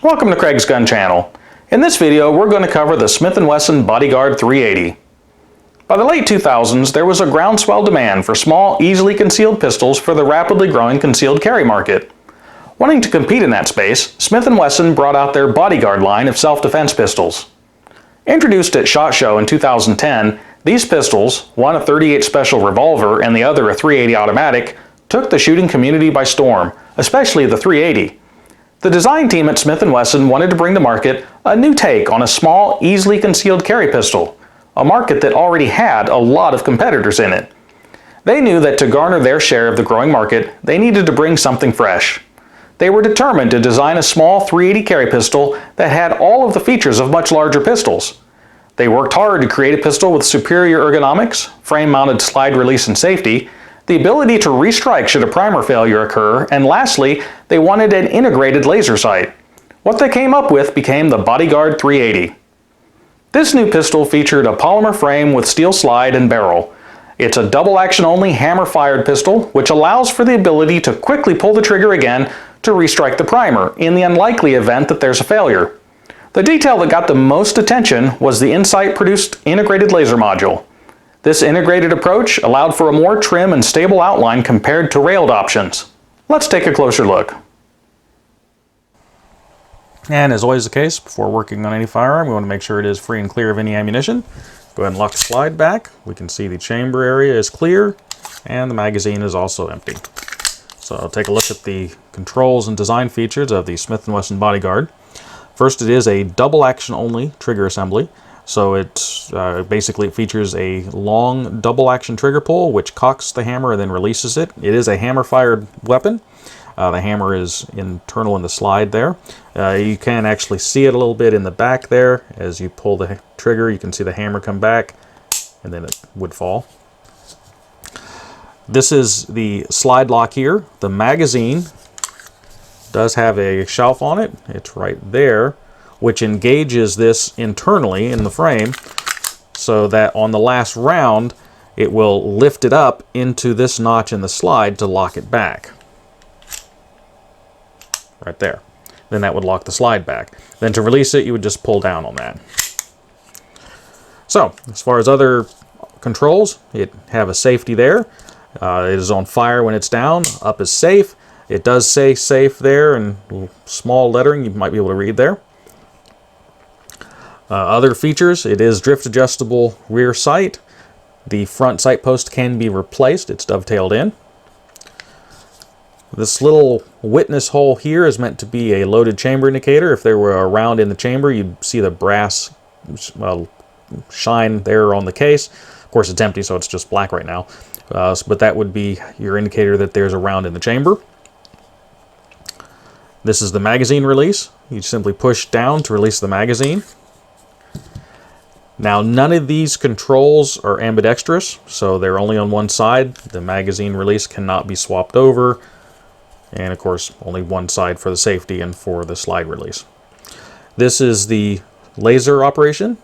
Welcome to Craig's Gun Channel. In this video, we're going to cover the Smith & Wesson Bodyguard 380. By the late 2000s, there was a groundswell demand for small, easily concealed pistols for the rapidly growing concealed carry market. Wanting to compete in that space, Smith & Wesson brought out their Bodyguard line of self-defense pistols. Introduced at SHOT Show in 2010, these pistols, one a .38 Special revolver and the other a .380 automatic, took the shooting community by storm, especially the .380. The design team at Smith & Wesson wanted to bring to market a new take on a small, easily concealed carry pistol, a market that already had a lot of competitors in it. They knew that to garner their share of the growing market, they needed to bring something fresh. They were determined to design a small .380 carry pistol that had all of the features of much larger pistols. They worked hard to create a pistol with superior ergonomics, frame-mounted slide release and safety, the ability to restrike should a primer failure occur, and lastly, they wanted an integrated laser sight. What they came up with became the Bodyguard 380. This new pistol featured a polymer frame with steel slide and barrel. It's a double-action-only hammer-fired pistol, which allows for the ability to quickly pull the trigger again to restrike the primer in the unlikely event that there's a failure. The detail that got the most attention was the Insight-produced integrated laser module. This integrated approach allowed for a more trim and stable outline compared to railed options. Let's take a closer look. And as always the case, before working on any firearm, we want to make sure it is free and clear of any ammunition. Go ahead and lock the slide back. We can see the chamber area is clear, and the magazine is also empty. So I'll take a look at the controls and design features of the Smith & Wesson Bodyguard. First, it is a double action only trigger assembly. So it basically features a long double action trigger pull which cocks the hammer and then releases it. It is a hammer fired weapon. The hammer is internal in the slide there. You can actually see it a little bit in the back there. As you pull the trigger, you can see the hammer come back and then it would fall. This is the slide lock here. The magazine does have a shelf on it. It's right there, which engages this internally in the frame so that on the last round it will lift it up into this notch in the slide to lock it back. Right there. Then that would lock the slide back. Then to release it, you would just pull down on that. So, as far as other controls, it have a safety there. It is on fire when it's down. Up is safe. It does say safe there in small lettering. You might be able to read there. Other features, it is drift adjustable rear sight. The front sight post can be replaced. It's dovetailed in. This little witness hole here is meant to be a loaded chamber indicator. If there were a round in the chamber, you'd see the brass shine there on the case. Of course, it's empty, so it's just black right now. But that would be your indicator that there's a round in the chamber. This is the magazine release. You simply push down to release the magazine. Now, none of these controls are ambidextrous, so they're only on one side. The magazine release cannot be swapped over. And of course, only one side for the safety and for the slide release. This is the laser operation.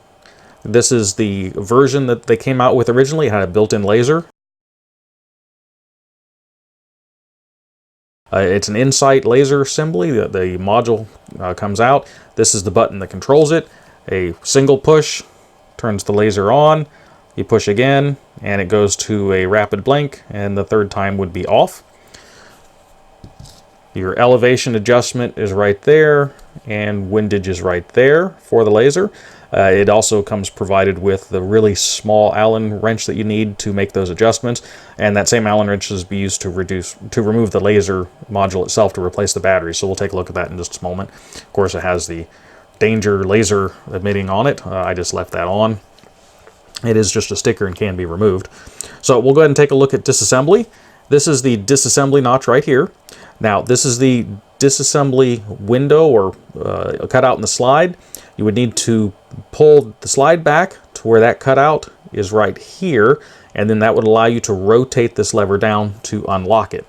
This is the version that they came out with originally. It had a built-in laser. It's an Insight laser assembly. The module comes out. This is the button that controls it. A single push turns the laser on. You push again, and it goes to a rapid blink, and the third time would be off. Your elevation adjustment is right there, and windage is right there for the laser. It also comes provided with the really small Allen wrench that you need to make those adjustments, and that same Allen wrench is used to remove the laser module itself to replace the battery. So we'll take a look at that in just a moment. Of course, it has the danger laser emitting on it. I just left that on. It is just a sticker and can be removed. So we'll go ahead and take a look at disassembly. This is the disassembly notch right here. Now, this is the disassembly window or cutout in the slide. You would need to pull the slide back to where that cutout is right here, and then that would allow you to rotate this lever down to unlock it.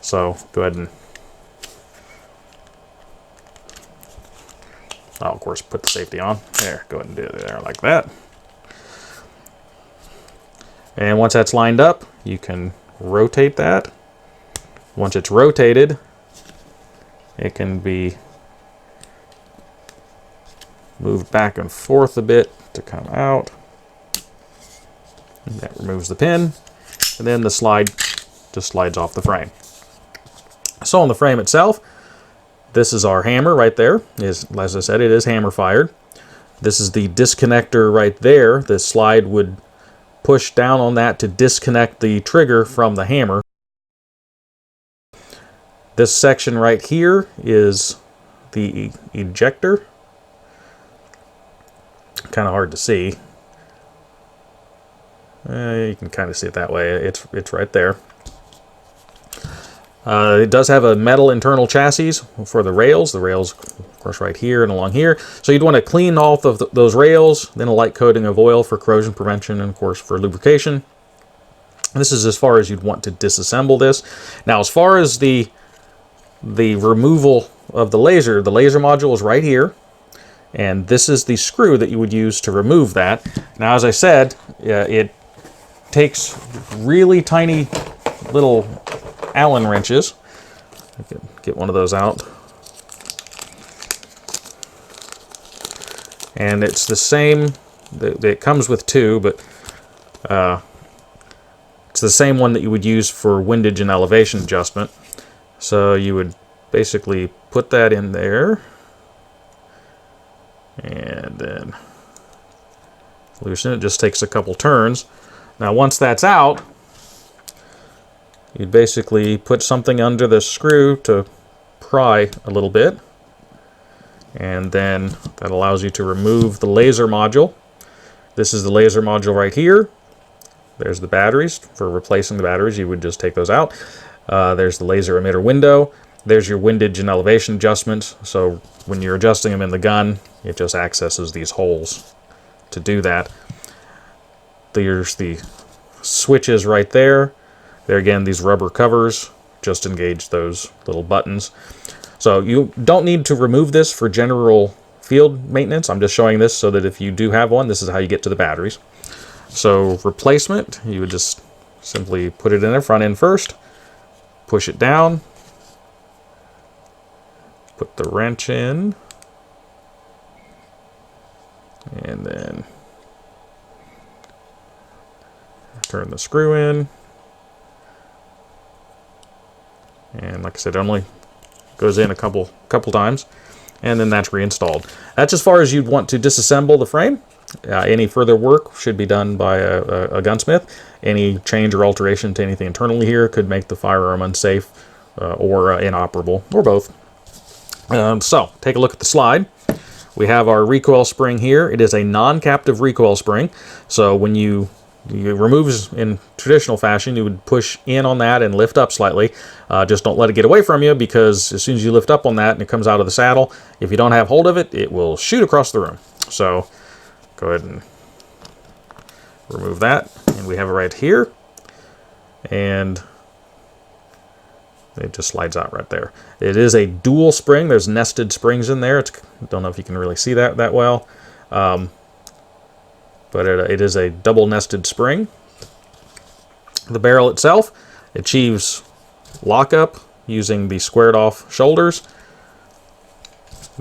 So go ahead and, I'll of course put the safety on. There, go ahead and do it there like that. And once that's lined up, you can rotate that. Once it's rotated, it can be moved back and forth a bit to come out. And that removes the pin, and then the slide just slides off the frame. So on the frame itself, this is our hammer right there. As I said, it is hammer fired. This is the disconnector right there. The slide would push down on that to disconnect the trigger from the hammer. This section right here is the ejector. Kind of hard to see. You can kind of see it that way. It's right there. It does have a metal internal chassis for the rails. The rails, of course, right here and along here. So you'd want to clean off of those rails, then a light coating of oil for corrosion prevention, and of course for lubrication. This is as far as you'd want to disassemble this. Now, as far as the removal of the laser module is right here. And this is the screw that you would use to remove that. Now, as I said, it takes really tiny little Allen wrenches. I can get one of those out. And it's the same, it comes with two, but it's the same one that you would use for windage and elevation adjustment. So you would basically put that in there and then loosen it. It just takes a couple turns. Now once that's out, you'd basically put something under the screw to pry a little bit, and then that allows you to remove the laser module. This is the laser module right here. There's the batteries. For replacing the batteries, you would just take those out. There's the laser emitter window. There's your windage and elevation adjustments. So when you're adjusting them in the gun, it just accesses these holes to do that. There's the switches right there. There again, these rubber covers just engage those little buttons. So you don't need to remove this for general field maintenance. I'm just showing this so that if you do have one, this is how you get to the batteries. So replacement, you would just simply put it in the front end first, push it down, put the wrench in, and then turn the screw in. And like I said, it only goes in a couple times, and then that's reinstalled. That's as far as you'd want to disassemble the frame. Any further work should be done by a gunsmith. Any change or alteration to anything internally here could make the firearm unsafe or inoperable, or both. So, take a look at the slide. We have our recoil spring here. It is a non-captive recoil spring, so when you remove in traditional fashion, you would push in on that and lift up slightly. Just don't let it get away from you, because as soon as you lift up on that and it comes out of the saddle, if you don't have hold of it, it will shoot across the room. So go ahead and remove that, and we have it right here, and it just slides out right there. It is a dual spring. There's nested springs in there. Don't know if you can really see that well. But it is a double nested spring. The barrel itself achieves lockup using the squared off shoulders.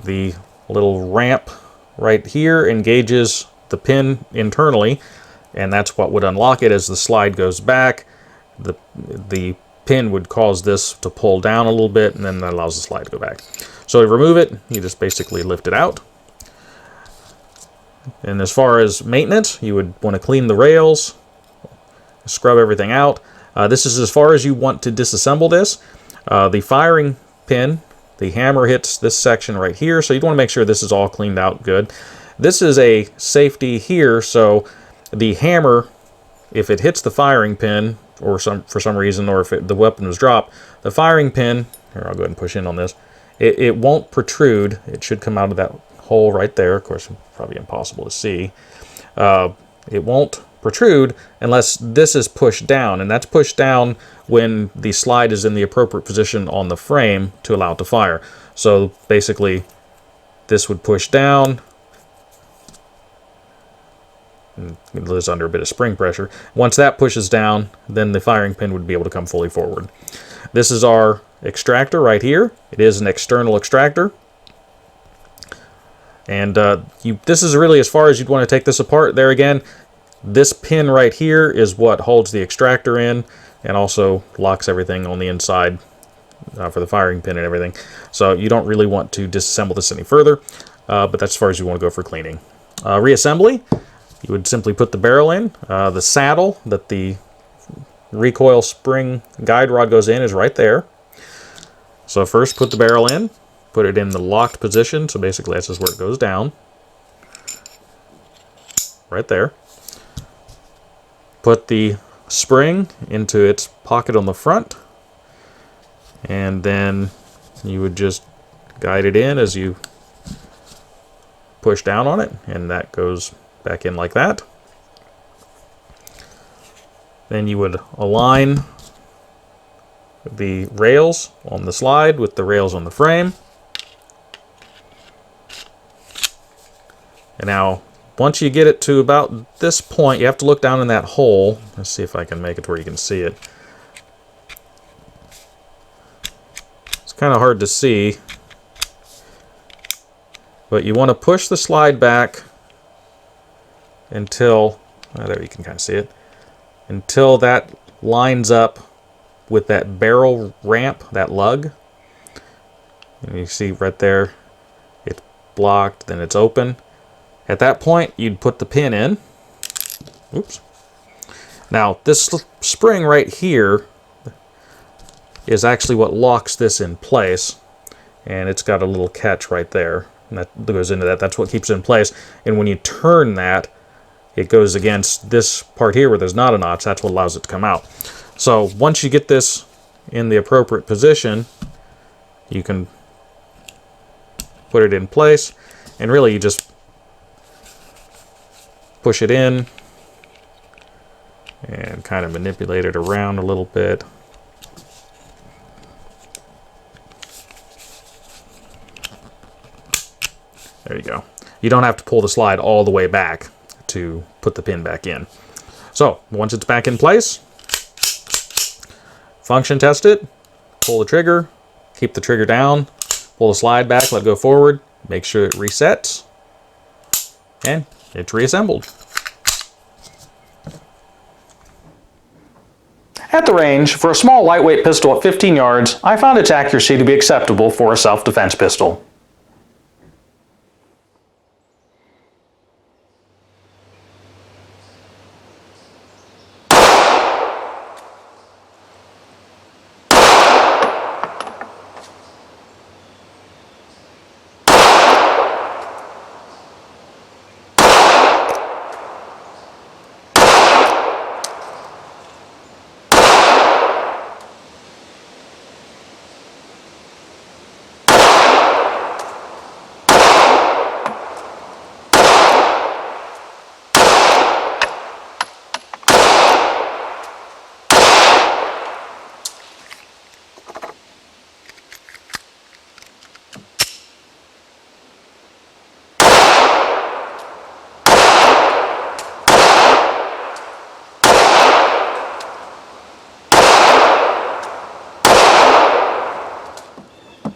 The little ramp right here engages the pin internally, and that's what would unlock it. As the slide goes back, the pin would cause this to pull down a little bit, and then that allows the slide to go back. So to remove it, you just basically lift it out. And as far as maintenance, you would want to clean the rails, scrub everything out. This is as far as you want to disassemble this. The firing pin, the hammer hits this section right here, so you'd want to make sure this is all cleaned out good. This is a safety here, so the hammer, if it hits the firing pin or for some reason, or if the weapon was dropped, the firing pin, here I'll go ahead and push in on this, it won't protrude. It should come out of that hole right there. Of course, probably impossible to see. It won't protrude unless this is pushed down, and that's pushed down when the slide is in the appropriate position on the frame to allow it to fire. So basically, this would push down. It is under a bit of spring pressure. Once that pushes down, then the firing pin would be able to come fully forward. This is our extractor right here. It is an external extractor. And this is really as far as you'd want to take this apart. There again, this pin right here is what holds the extractor in and also locks everything on the inside for the firing pin and everything. So you don't really want to disassemble this any further, but that's as far as you want to go for cleaning. Reassembly, you would simply put the barrel in. The saddle that the recoil spring guide rod goes in is right there. So first put the barrel in, put it in the locked position, so basically that's just where it goes down. Right there. Put the spring into its pocket on the front, and then you would just guide it in as you push down on it, and that goes back in like that. Then you would align the rails on the slide with the rails on the frame. And now, once you get it to about this point, you have to look down in that hole. Let's see if I can make it to where you can see it. It's kind of hard to see, but you want to push the slide back until, there you can kind of see it, until that lines up with that barrel ramp, that lug. And you see right there, it's blocked, then it's open. At that point, you'd put the pin in. Oops. Now, this spring right here is actually what locks this in place. And it's got a little catch right there. And that goes into that. That's what keeps it in place. And when you turn that, it goes against this part here where there's not a notch. That's what allows it to come out. So once you get this in the appropriate position, you can put it in place. And really, you just push it in and kind of manipulate it around a little bit. There you go. You don't have to pull the slide all the way back to put the pin back in. So once it's back in place, function test it, pull the trigger, keep the trigger down, pull the slide back, let it go forward, make sure it resets, and it's reassembled. At the range, for a small lightweight pistol at 15 yards, I found its accuracy to be acceptable for a self-defense pistol.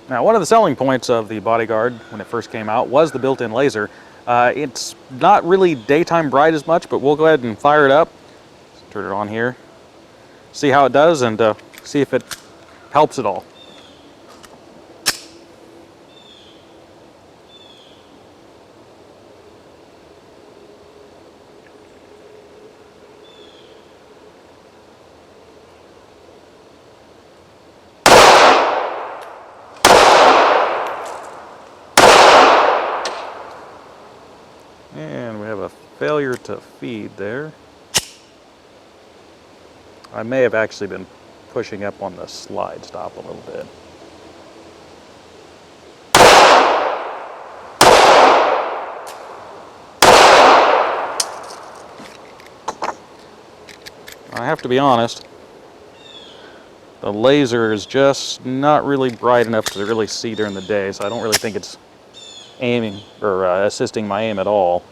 Now, one of the selling points of the Bodyguard when it first came out was the built-in laser. It's not really daytime bright as much, but we'll go ahead and fire it up. Turn it on here. See how it does and see if it helps at all. And we have a failure to feed there. I may have actually been pushing up on the slide stop a little bit. I have to be honest, the laser is just not really bright enough to really see during the day, so I don't really think it's aiming or assisting my aim at all.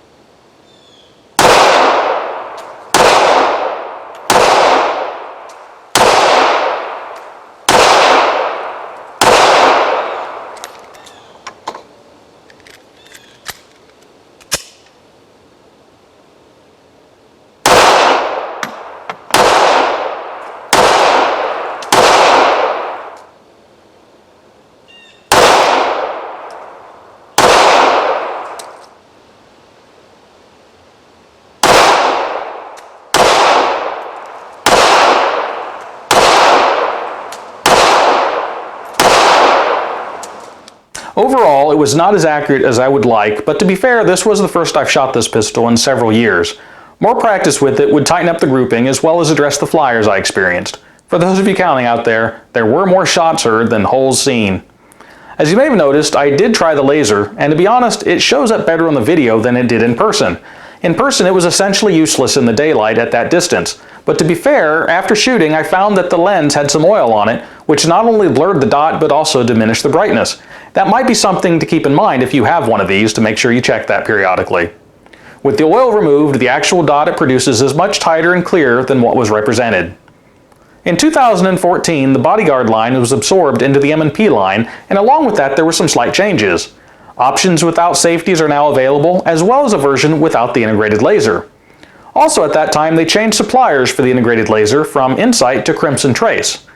Overall, it was not as accurate as I would like, but to be fair, this was the first I've shot this pistol in several years. More practice with it would tighten up the grouping as well as address the flyers I experienced. For those of you counting out there were more shots heard than holes seen. As you may have noticed, I did try the laser, and to be honest, it shows up better on the video than it did in person. In person, it was essentially useless in the daylight at that distance. But to be fair, after shooting, I found that the lens had some oil on it, which not only blurred the dot but also diminished the brightness. That might be something to keep in mind if you have one of these, to make sure you check that periodically. With the oil removed, the actual dot it produces is much tighter and clearer than what was represented. In 2014, the Bodyguard line was absorbed into the M&P line, and along with that there were some slight changes. Options without safeties are now available, as well as a version without the integrated laser. Also at that time, they changed suppliers for the integrated laser from Insight to Crimson Trace.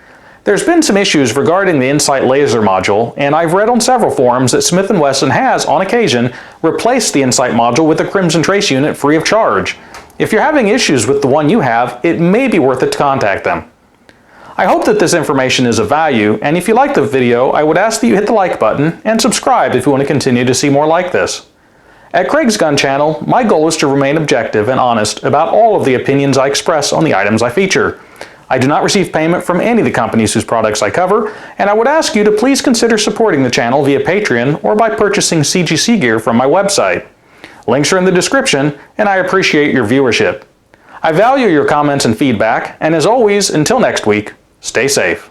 There's been some issues regarding the Insight laser module, and I've read on several forums that Smith & Wesson has, on occasion, replaced the Insight module with a Crimson Trace unit free of charge. If you're having issues with the one you have, it may be worth it to contact them. I hope that this information is of value, and if you liked the video, I would ask that you hit the like button and subscribe if you want to continue to see more like this. At Craig's Gun Channel, my goal is to remain objective and honest about all of the opinions I express on the items I feature. I do not receive payment from any of the companies whose products I cover, and I would ask you to please consider supporting the channel via Patreon or by purchasing CGC gear from my website. Links are in the description, and I appreciate your viewership. I value your comments and feedback, and as always, until next week, stay safe.